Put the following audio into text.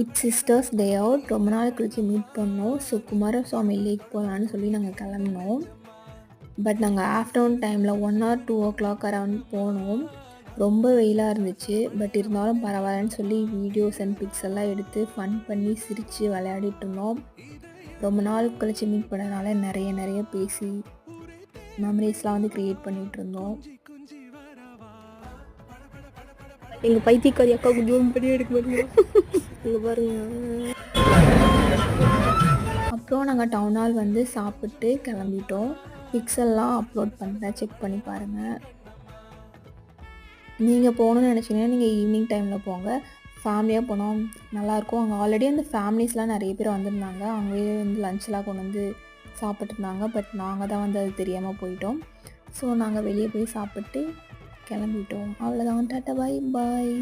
It's sisters day out. ரொம்ப நாள் கழிச்சு மீட் பண்ணோம். ஸோ குமாரசுவாமி லேக் போகலான்னு சொல்லி நாங்கள் கிளம்பினோம். பட் நாங்கள் ஆஃப்டர்நூன் டைமில் 1 or 2 o'clock அரௌண்ட் போனோம். ரொம்ப வெயிலாக இருந்துச்சு. பட் இருந்தாலும் பரவாயில்லன்னு சொல்லி வீடியோஸ் அண்ட் பிக்ஸ் எல்லாம் எடுத்து ஃபன் பண்ணி சிரித்து விளையாடிட்டு இருந்தோம். ரொம்ப நாள் கழிச்சு மீட் பண்ணனால நிறைய பேசி மெமரிஸ்லாம் வந்து க்ரியேட் பண்ணிகிட்டு இருந்தோம். எங்கள் பைத்தியக்காரி அக்காவுக்கு ஜூம் பண்ணி எடுக்க முடியும். இங்கே பாருங்க. அப்புறம் நாங்கள் டவுன் ஹால் வந்து சாப்பிட்டு கிளம்பிட்டோம். பிக்ஸ் எல்லாம் அப்லோட் பண்ணுறேன், செக் பண்ணி பாருங்கள். நீங்கள் போகணுன்னு நினச்சிங்கன்னா நீங்கள் ஈவினிங் டைமில் போங்க. ஃபேமிலியாக போனால் நல்லாயிருக்கும். அங்கே ஆல்ரெடி அந்த ஃபேமிலிஸ்லாம் நிறைய பேர் வந்திருந்தாங்க. அவங்களே வந்து லஞ்செலாம் கொண்டு வந்து சாப்பிட்டுருந்தாங்க. பட் நாங்கள் தான் வந்து அது தெரியாமல் போயிட்டோம். ஸோ நாங்கள் வெளியே போய் சாப்பிட்டு கிளம்பிட்டோம். அவ்வளோதான். டாட்டா பாய் பாய்.